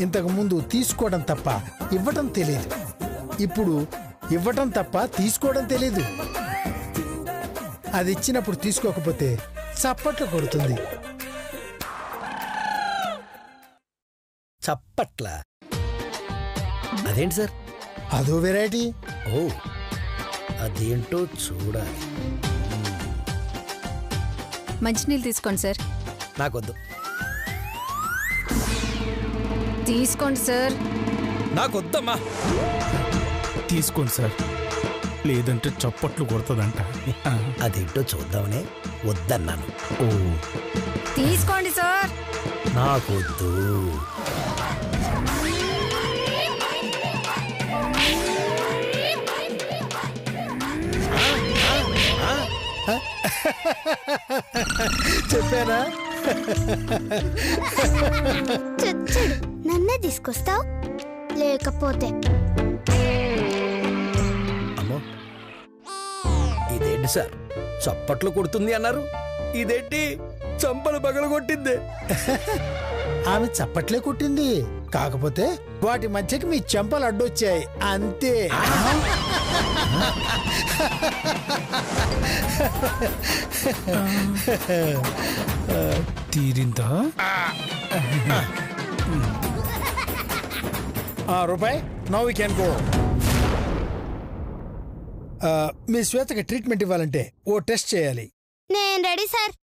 ఇంతకు ముందు తీసుకోవడం తప్ప ఇవ్వటం తెలియదు. ఇప్పుడు ఇవ్వటం తప్ప తీసుకోవడం తెలీదు. అది ఇచ్చినప్పుడు తీసుకోకపోతే చప్పట్లు కొడుతుంది. చప్పట్ల అదేంటి సార్? అదో వెరైటీ. ఓ, అదేంటో చూడాలి. మంచినీళ్ళు తీసుకోండి సార్. నాకొద్దు. తీసుకోండి సార్. నాకొద్దమ్మా. తీసుకోండి సార్, లేదంటే చప్పట్లు కొడుతుందంట. అదేంటో చూద్దామనే వద్దన్నాను. ఓ, తీసుకోండి సార్. నాకొద్దు. చెప్పానా? నన్నే తీసుకొస్తావు లేకపోతే? అమ్మో, ఇదేంటి సార్ చప్పట్లు కొడుతుంది అన్నారు, ఇదేంటి చంపలు పగలు కొట్టింది? ఆమె చప్పట్లే కొట్టింది, కాకపోతే వాటి మధ్యకి మీ చెంపలు అడ్డొచ్చాయి అంతే. తీరిందా? రూపాయి, నౌ వి కెన్ గో. మీ శ్వేతకి ట్రీట్మెంట్ ఇవ్వాలంటే ఓ టెస్ట్ చేయాలి. నేను ready sir.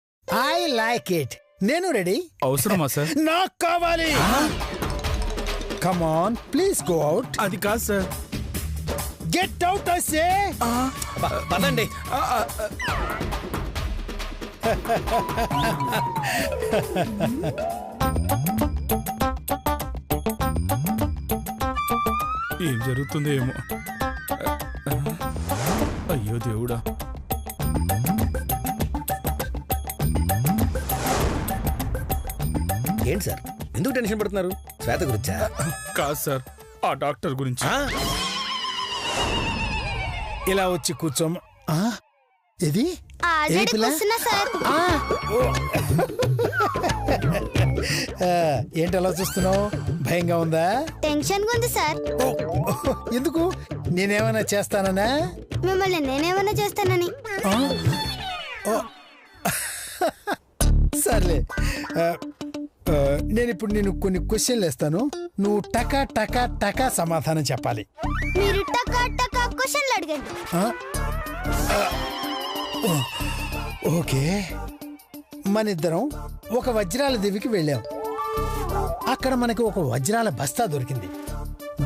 I like it. నేను రెడీ. అవసరమా సార్? నాకు కావాలి. Come on, please go out. అది కాదు sir. Get out I say. పదండి. ఏం జరుగుతుందో ఏమో. అయ్యో దేవుడా. ఏంటి సార్ ఎందుకు టెన్షన్ పడుతున్నారు? శ్వేత గురించా? కాదు సార్, ఆ డాక్టర్ గురించి. ఇలా వచ్చి కూర్చోమ్మ. ఇది ఆల్రెడీ కూర్చున్నా సార్. ఏంటి అలా చూస్తున్నావు? భయంగా ఉందా? టెన్షన్ ఉంది సార్. ఎందుకు? నేనేమైనా చేస్తానన్నా? మిమ్మల్ని నేనేమైనా చేస్తానని. సర్లే, నేను ఇప్పుడు నేను కొన్ని క్వశ్చన్లు వేస్తాను, నువ్వు టకా టకా టకా సమాధానం చెప్పాలి. మీరు టకా టకా క్వశ్చన్లు అడగండి. ఓకే. మనిద్దరం ఒక వజ్రాల దివికి వెళ్ళాం. అక్కడ మనకి ఒక వజ్రాల బస్తా దొరికింది.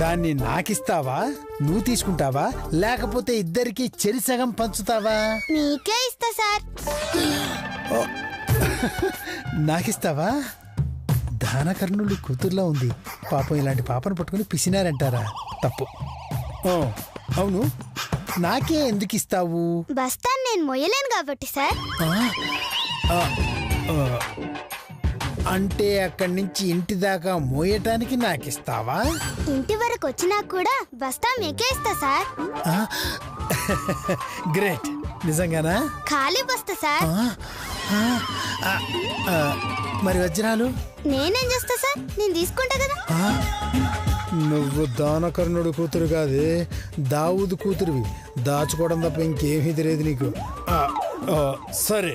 దాన్ని నాకిస్తావా, నువ్వు తీసుకుంటావా, లేకపోతే ఇద్దరికి చెరిసగం పంచుతావా? మీకే ఇస్తా సార్. నాకిస్తావా? దానకర్ణుడి కూతుర్లో ఉంది. పాపం ఇలాంటి పాపను పట్టుకుని పిసినారంటారా? తప్పు. అవును, నాకే ఎందుకు ఇస్తావు? బస్తాన్ని నేను మొయ్యలేను కాబట్టి సార్. అంటే అక్కడి నుంచి ఇంటి దాకా మోయటానికి నాకిస్తావా? ఇంటి వరకు వచ్చినా కూడా బస్తా మీకే ఇస్తా సార్. గ్రేట్. నిజంగానా? ఖాళీ బస్తా సార్. మరి వజ్రాలు నేనేం చేస్తా సార్? నేను తీసుకుంటా కదా. నువ్వు దానకర్ణుడు కూతురు కాదే, దావుదు కూతురువి. దాచుకోవడం తప్ప ఇంకేమీ తెలియదు నీకు. సరే,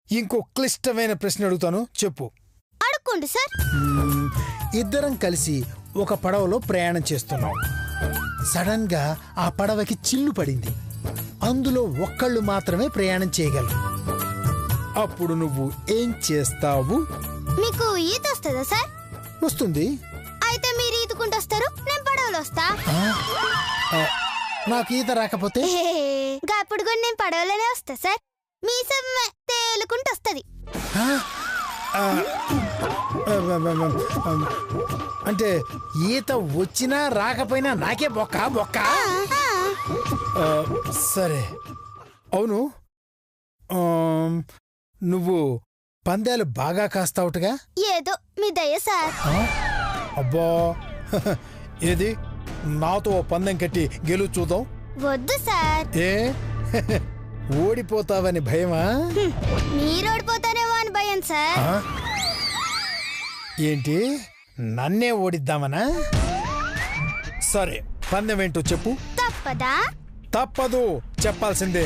ఇంకో క్లిష్టమైన ప్రశ్న అడుగుతాను, చెప్పు. అడుక్కోండి సార్. ఇద్దరం కలిసి ఒక పడవలో ప్రయాణం చేస్తున్నాం. సడన్ గా ఆ పడవకి చిల్లు పడింది. అందులో ఒక్కళ్ళు మాత్రమే ప్రయాణం చేయగలరు. అప్పుడు నువ్వు ఏం చేస్తావు? మీకు ఈత వస్తుందా సార్? వస్తుంది. అయితే మీరు ఈదుకుంటూ వస్తారు, నేను పడవలో వస్తా. నాకు ఈత రాకపోతే? అప్పుడు కూడా నేను పడవలోనే వస్తా సార్. మీ సమ్మె తేలుకుంటూ వస్తుంది. అంటే ఈత వచ్చినా రాకపోయినా నాకే బొక్క బొక్క. సరే, అవును, నువ్వు పందాలు బాగా కాస్తావుటగా? ఏదో మీ దయ సార్. అబ్బా, ఏది నాతో పందెం కట్టి గెలు చూద్దాం. వద్దు సార్. ఏ ఓడిపోతావని భయమా? మీరు ఓడిపోతారేమో అని భయం సార్. ఏంటి నన్నే ఓడిద్దామనా? సరే, పందెం ఏంటో చెప్పు. తప్పదా? తప్పదు, చెప్పాల్సిందే.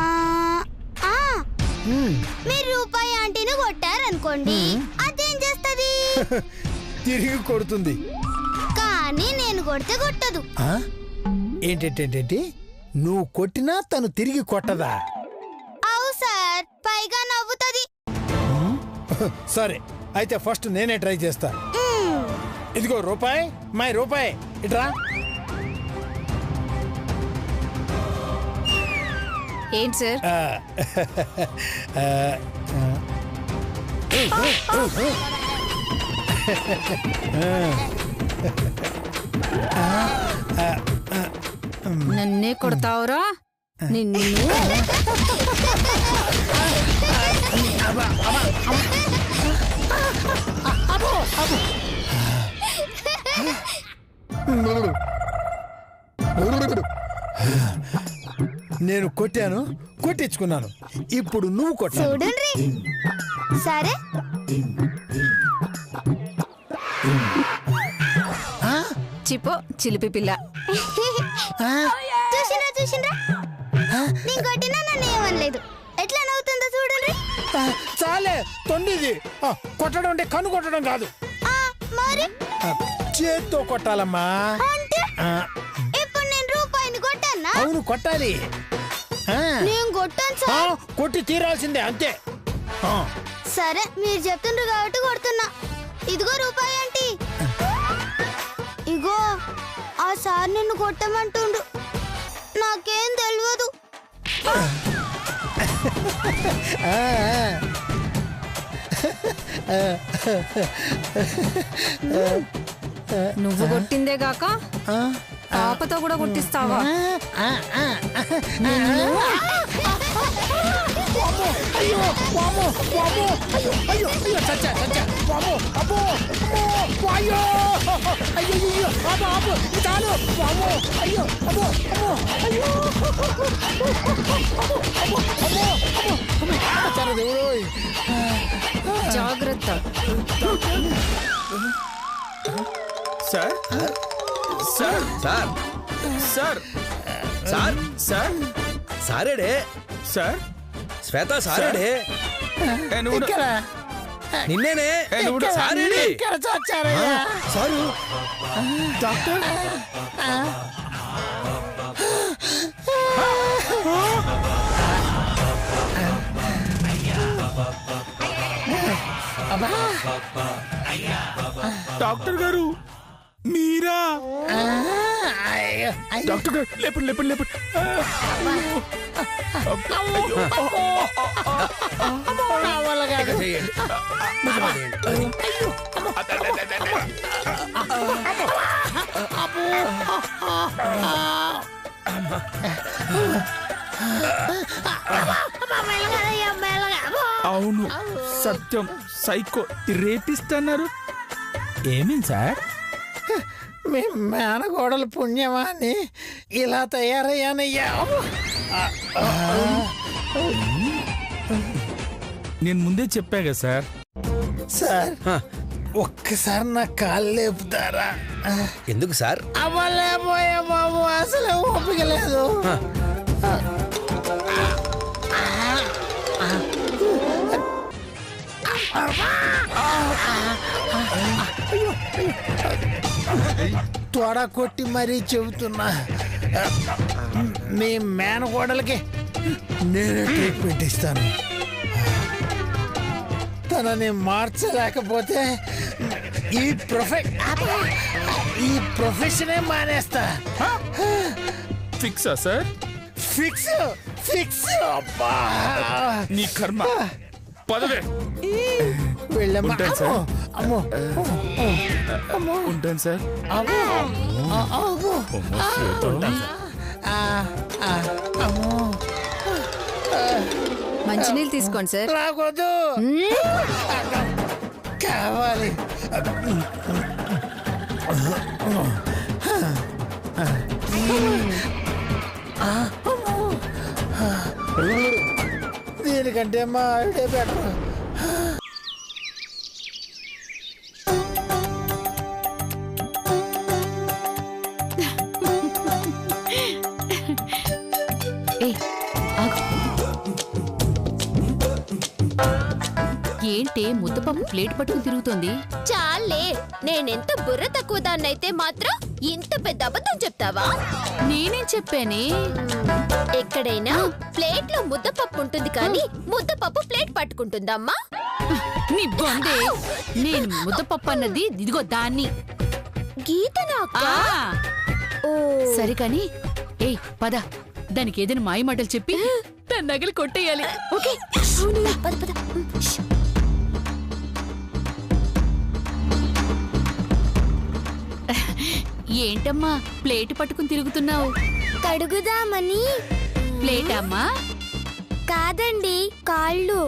ఆ, ఆ, మీరు రూపాయి ఆంటీని కొట్టారనుకోండి, అదేం చేస్తుంది? తిరిగి కొడుతుంది. కానీ నేను కొడితే కొట్టదు. ఏంటేంటేంటి? నువ్వు కొట్టినా తను తిరిగి కొట్టదా? అవు సార్, పైగా నవ్వుతుంది. సరే, అయితే ఫస్ట్ నేనే ట్రై చేస్తా. ఇదిగో రూపాయి, మై రూపాయి, ఇట్రా. ఏంటి సార్? నన్నే కొడతావురా నిన్ను? నేను కొట్టాను, కొట్టించుకున్నాను. ఇప్పుడు నువ్వు కొట్టాను. చూడండి. సరే, చిపో చిలిపి పిల్ల. చూసిండ్రా చూసిండ్రా, నేను కొట్టినా నన్ను ఏమనలేదు. ఎట్లా నవ్వుతుందో చూడండి. చాలే తొండిది. కొట్టడం అంటే కన్ను కొట్టడం కాదు, మరి చేత్తో కొట్టాలమ్మా. అంటే ఇప్పుడు నేను రూపాయిని కొట్టానా? అవును, కొట్టాలి. నేను కొట్టాను సార్. కొట్టి తీరాల్సిందే, అంతే. సరే, మీరు చెప్తుండ్రు కాబట్టి కొడుతున్నా. ఇదిగో రూపాయి ఆంటీ. ఇగో, ఆ సార్ నిన్ను కొట్టమంటుండు. నాకేం తెలియదు. నువ్వు కొట్టిందే గాక పాపతో కూడా కొట్టిస్తావా? జాగ్రత్త. Sir sir sir sir sir sir సారేడే సార్ శ్వేత, సారేడే నిన్నేనే సారేడే సారు. డాక్టర్ డాక్టర్ గారు మీరా? డాక్టర్ గారు లేపండి లేపండి లేపండి. అవును, సత్యం సైకో రేపిస్ట్ అన్నారు. ఏమేం సార్? మీ మేనగోడల పుణ్యమా అని ఇలా తయారయ్యానయ్యా. నేను ముందే చెప్పా కదా సార్. సార్, ఒక్కసారి నా కాళ్ళు లేపుతారా? ఎందుకు సార్? అవ్వలేకపోయా బాబు, అసలు ఓపిక లేదు. తొడ కొట్టి మరీ చెబుతున్నా, మీ మేనగోడలకి నేనే ట్రీట్మెంట్ ఇస్తాను. తనని మార్చలేకపోతే ఈ ప్రొఫెషనే మానేస్తా. ఫిక్సా సార్? Fix fix. అబ్బా, నీ కర్మ. పదవే. వెళ్ళమ్మా. ఉంటాను సార్. అమ్మో, ఉంటాను సార్. అమ్మో, అమ్మో, అమ్మో. మంచినీళ్ళు తీసుకోండి సార్. రాకూడదు, కావాలి. దీనికంటే మా ఆవిడే బెటర్. ఆగు. ఏంటే ముద్దపప్పు ప్లేట్ పట్టుకుని తిరుగుతోంది? చాలే, నేనెంత బుర్ర తక్కువ దాన్నైతే మాత్రం ఇంత పెద్ద అబద్ధం చెప్తావా? నేనేం చెప్పానే? ఎక్కడైనా ప్లేట్ లో ముద్దపప్పు ఉంటుంది కానీ ముద్దపప్పు ప్లేట్ పట్టుకుంటుందమ్మా? నీ బొందే. నేను ముద్దపప్పు అన్నది ఇదిగో దాన్ని. గీతనా అక్క? సరే కాని ఏయ్ పద, దానికి ఏదైనా మాయ మాటలు చెప్పి దాని నగలు కొట్టేయాలి. ఓకే పద పద. ఏంటమ్మా ప్లేట్ పట్టుకుని తిరుగుతున్నావు? కడుగుదామని. ప్లేట్ అమ్మా? కాదండి, కాళ్ళు.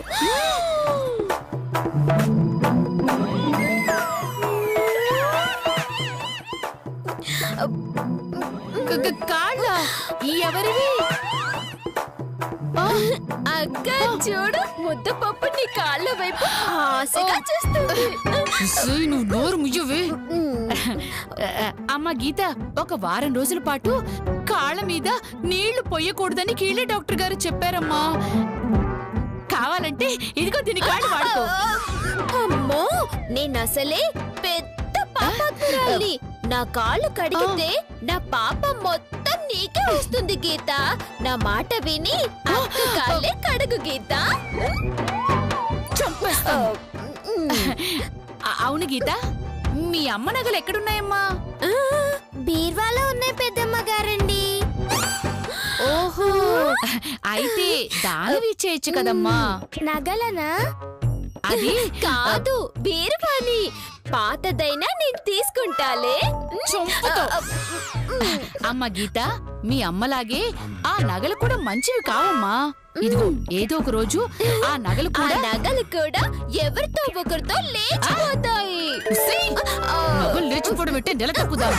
కాళ్ళ? ఎవరివి? అక్క చూడు, ముద్దపప్పు నీ కాళ్ళ వైపు ఆశగా చూస్తుంది. నువ్వు నోరు ముయ్యవే. అమ్మా గీత, ఒక వారం రోజుల పాటు కాళ్ళ మీద నీళ్లు పొయ్యకూడదని కీళ్ళ డాక్టర్ గారు చెప్పారమ్మా. కావాలంటే ఇదిగో దీని కాళ్ళు వాడుకో. అమ్మో, నేనసలే పెద్ద పాపాత్మురాలి. నా కాళ్ళు కడిగితే నా పాప మొత్తం నీకే వస్తుంది గీత. నా మాట విని అక్క కాళ్ళే కడుగు గీత. చంపేస్తాను. అవును గీత, మీ అమ్మ నగలు ఎక్కడున్నాయమ్మా? బీర్వాలో ఉన్నాయి పెద్దమ్మ గారండి. ఓహో, అయితే దానం ఇచ్చేయచ్చు కదమ్మా. నగలనా? అది కాదు, బీరువాని. పాతదైనా నేను తీసుకుంటాలే. చంపుతో. అమ్మ గీత, మీ అమ్మలాగే ఆ నగలు కూడా మంచివి కావమ్మా. ఇదిగో ఏదో ఒక రోజు ఆ నగలు కూడా ఎవరితో ఒకరితో లేచిపోతాయి. నగలు లేచిపోవడం అంటే నెల తప్పుదా?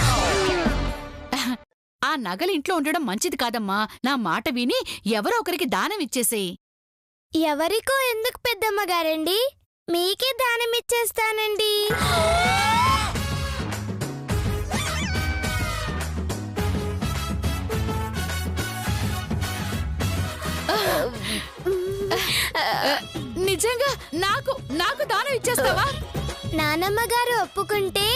ఆ నగలు ఇంట్లో ఉండడం మంచిది కాదమ్మా. నా మాట విని ఎవరో ఒకరికి దానం ఇచ్చేసేయి. ఎవరికో ఎందుకు పెద్దమ్మ గారండి? మీకే దానం ఇచ్చేస్తానండి. నిజంగా నాకు నాకు దానం ఇచ్చేస్తావా? నానమ్మ గారు ఒప్పుకుంటే.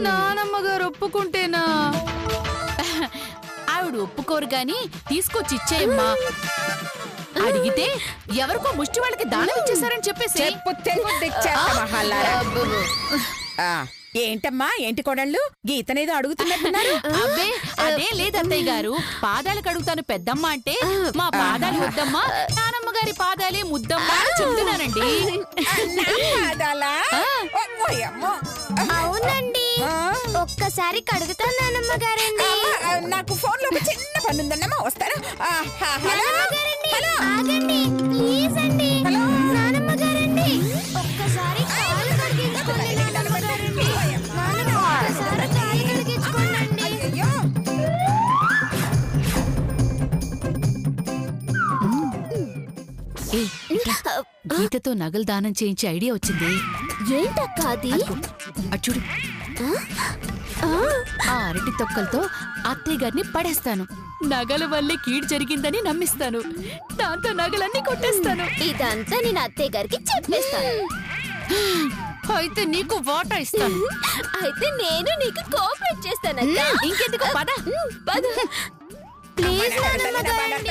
నానమ్మ గారు ఒప్పుకుంటేనా? ఆవిడ ఒప్పుకోరు గాని తీసుకొచ్చి ఇచ్చేయమ్మా. అడిగితే ఎవరికో ముష్టి వాళ్ళకి దానం ఇచ్చేసారని చెప్పేసి. ఏంటమ్మా, ఏంటి కోడళ్ళు గీతనేదో అడుగుతున్నట్టున్నారు? అబ్బే అదే లేదత్తయ్య గారు, పాదాలు కడుగుతాను పెద్దమ్మ అంటే మా పాదాలు వద్దమ్మా, నానమ్మ గారి పాదాలే ముద్దమ్మా అని చెప్తున్నానండి. అవునండి, ఒక్కసారి కడుగుతాను నానమ్మ గారండి. నాకు ఫోన్ లో చిన్న పని ఉందన్నమ్మా, వస్తాను. ఆగండి ప్లీజ్ అండి. నానమ్మ గారండి, ఒక్కసారి కాళ్ళు కడిగించుకోండి నానమ్మ గారండి. నానమ్మ ఒక్కసారి కాళ్ళు కడిగించుకోండి. గీతతో నగలు దానం చేయించే ఐడియా వచ్చింది. ఏంటక్క అది? అచ్చుడు, ఆ అరటి తొక్కలతో అత్తయ్య గారిని పడేస్తాను. నగల వల్లే కీడు జరిగిందని నమ్మిస్తాను. దాంతో నగలన్నీ కొట్టేస్తాను. ఇదంతా నేను అత్తయ్య గారికి చెప్పేస్తాను. అయితే నీకు వాటా ఇస్తాను. అయితే నేను నీకు కోఆపరేట్ చేస్తాను. ఇంకెందుకు పద పద. ప్లీజ్ నానమ్మ గారండి.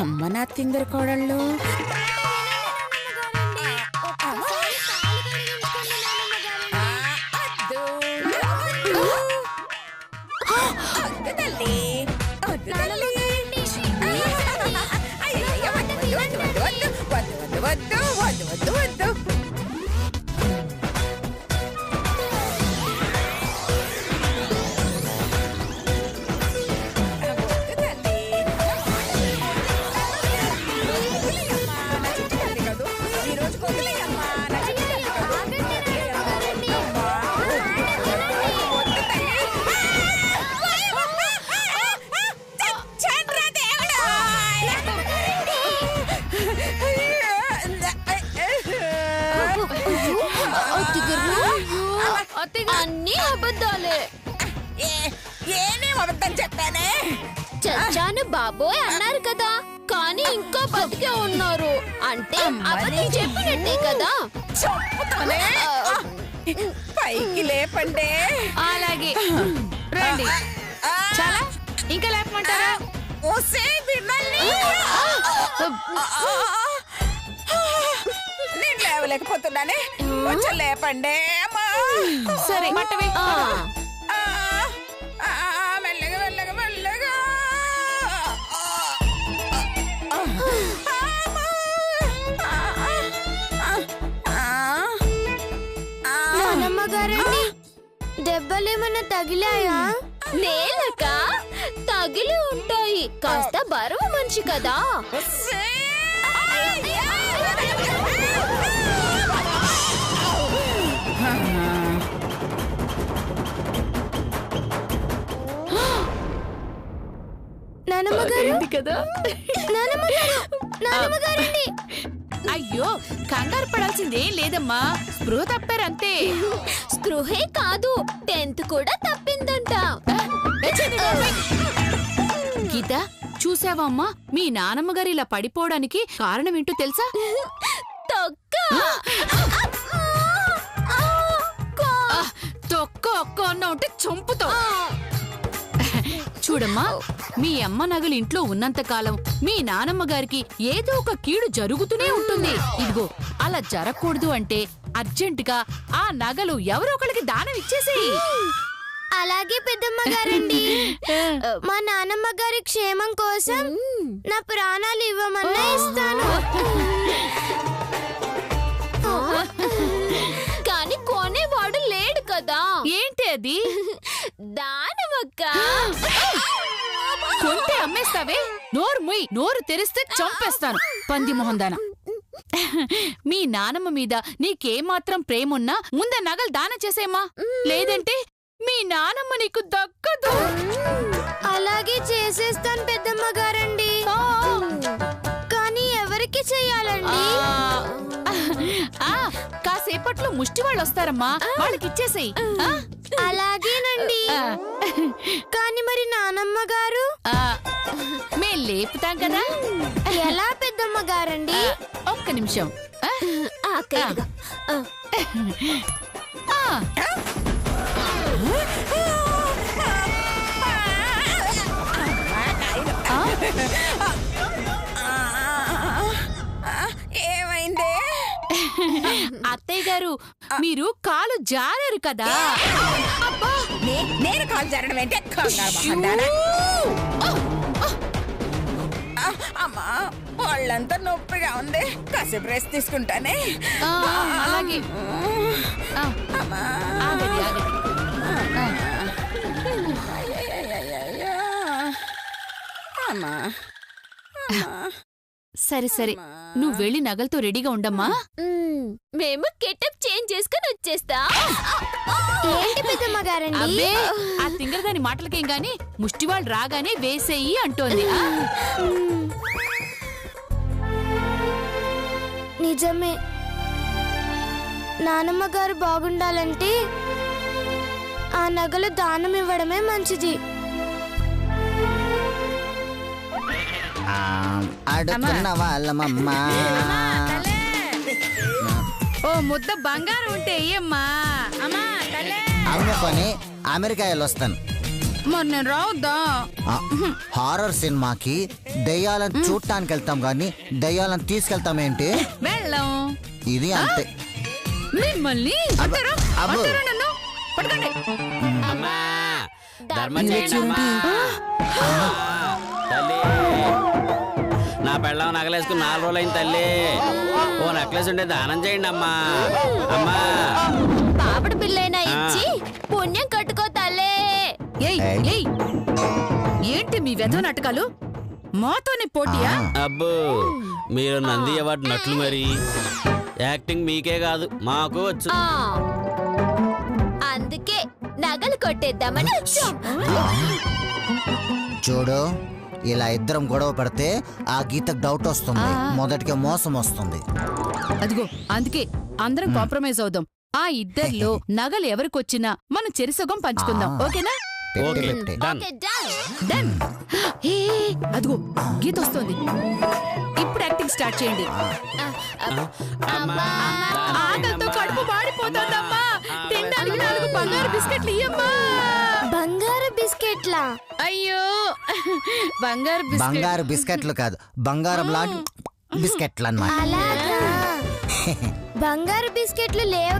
అమ్మ నా తింగర కోడళ్ళు. తల్లి అన్ని అబద్ధాలే. ఏనేం అబద్ధం చెప్పానే? చచ్చాను బాబోయ్ అన్నారు కదా, కానీ ఇంకా బతికే ఉన్నారు అంటే అబద్ధం చెప్పినట్టే కదా. చెప్పుతానే. పైకి లేపండే. అలాగే రండి. చాలా ఇంకా లేపమంటారా? ఓసే బిడ్డల్ని. నేను లేవలేకపోతున్నానే, కొంచెం లేపండే అమ్మా. సరే పట్టవే. మెల్లగా మెల్లగా మెల్లగా. నానమ్మ గారండి, దెబ్బలేమన్నా తగిలాయా? నేలక తగిలి ఉంటాయి, కాస్త బరువు మనిషి కదా. నానమ్మ గారు కదా. నానమ్మ గారు, నానమ్మ గారండి. అయ్యో కంగారు పడాల్సిందేం లేదమ్మా, స్పృహ తప్పారంతే. స్పృహే కాదు, 10th కూడా తప్పిందంట. గీత చూసావా అమ్మా, మీ నానమ్మ గారు ఇలా పడిపోవడానికి కారణం ఏంటో తెలుసా? తొక్క. తొక్క ఒక్క అన్న ఉంటే చంపుతావు. చూడమ్మా, మీ అమ్మ నగలు ఇంట్లో ఉన్నంత కాలం మీ నానమ్మ గారికి ఏదో ఒక కీడు జరుగుతూనే ఉంటుంది. ఇదిగో అలా జరగకూడదు అంటే అర్జెంటుగా ఆ నగలు ఎవరో ఒకరికి దానం ఇచ్చేసేయి. అలాగే పెద్దమ్మ గారండి, మా నానమ్మ గారి క్షేమం కోసం నా ప్రాణాలు ఇవ్వమన్నా ఇస్తాను. కానీ కొనేవాడు లేడు కదా. ఏంటి అది? దానమక్క. కొంటే అమ్మేస్తావే? నోరు ముయ్, నోరు తెరిస్తే చంపేస్తాను పంది మొహందాన. మీ నానమ్మ మీద నీకేమాత్రం ప్రేమున్నా ముందే నగలు దానం చేసేమ్మా, లేదంటే మీ నానమ్మ నీకు దక్కదు. అలాగే చేసేస్తాను పెద్దమ్మ గారండి. కానీ ఎవరికి చెయ్యాలండి? కాసేపట్లో ముష్టి వాళ్ళు వస్తారమ్మా, వాళ్ళకి ఇచ్చేసేయి. అలాగేనండి. కానీ మరి నానమ్మ గారు? మేం లేపుతాం కదా. ఎలా పెద్దమ్మ గారండి? ఒక్క నిమిషం. ఏమైందే? అత్తయ్య గారు, మీరు కాలు జారారు కదా. నేను కాలు జరగడం ఏంటి? కంగారు అమ్మా, వాళ్ళంతా నొప్పిగా ఉంది, కాసేపు రెస్ట్ తీసుకుంటానే. అలాగే. ఆగండి, ఆగండి. అమ్మా సరే సరే, నువ్వు వెళ్ళి నగలతో రెడీగా ఉండమ్మా. మేము గెటప్ చేంజ్ చేసుకుని వచ్చేస్తా. ఏంటి పెద్దమ్మ గారండి? అబ్బే, ఆ తింగరదాని మాటలకేం గాని ముష్టివాళ్ళు రాగానే వేసేయి అంటోంది. నిజమే, నానమ్మ గారు బాగుండాలంటే ఆ నగలు దానం ఇవ్వడమే మంచిది. అడుగుతున్న వాళ్ళమమ్మా. ఓ ముద్ద బంగారం ఉంటే అయ్యమ్మా. అమ్ముకొని అమెరికా వెళ్ళొస్తాను. మరి నేను రావద్దా? హారర్ సినిమాకి దయ్యాలను చూడటానికి వెళ్తాం గాని దయ్యాలను తీసుకెళ్తామేంటి? వెళ్ళం. ఇది అంతే. మిమ్మల్ని అంటారా? అంటారా నన్ను? పట్టుకోండి. తల్లి, నా పెళ్ళం నగలేసుకుని 4 రోజులైంది తల్లి. ఓ నెక్లెస్ ఉంటే దానం చేయండి అమ్మా. అమ్మా, పాపడి పిల్లైనా ఇచ్చి పుణ్యం కట్టుకో తల్లే. ఏయ్ ఏయ్, ఏంటి మీ వెధవ నాటకాలు? మాతోనే పోటీయా? అబ్బో, మీరు నంది అవార్డు నట్లు మరి. యాక్టింగ్ మీకే కాదు మాకు వచ్చు. అందుకే నగలు కొట్టేద్దామని వచ్చాం. చూడు, ఇలా ఇద్దరం గొడవ పడితే ఆ గీతకు డౌట్ వస్తుంది, మొదటికే మోసం వస్తుంది. అదిగో అందుకే అందరం కాంప్రమైజ్ అవుదాం. ఆ ఇద్దరిలో నగలు ఎవరికొచ్చినా మనం చెరిసగం పంచుకుందాం. ఓకేనా? ఓకే పెట్టే. డన్. Okay, done. డన్. ఏ, అదిగో గీత వస్తోంది. ఇప్పుడు యాక్టింగ్ స్టార్ట్ చేయండి. ఆకలితో కడుపు మాడిపోతోందమ్మా. తినడానికి 4 బంగారు బిస్కెట్లు ఇయ్యమ్మా. బంగారు బిస్కెట్లా? అయ్యో, బంగారు బిస్కెట్. బంగారు బిస్కెట్లు కాదు, బంగారం లాంటి బిస్కెట్లు అన్నమాట. అలాగా బంగారు బిస్కెట్లు లేవు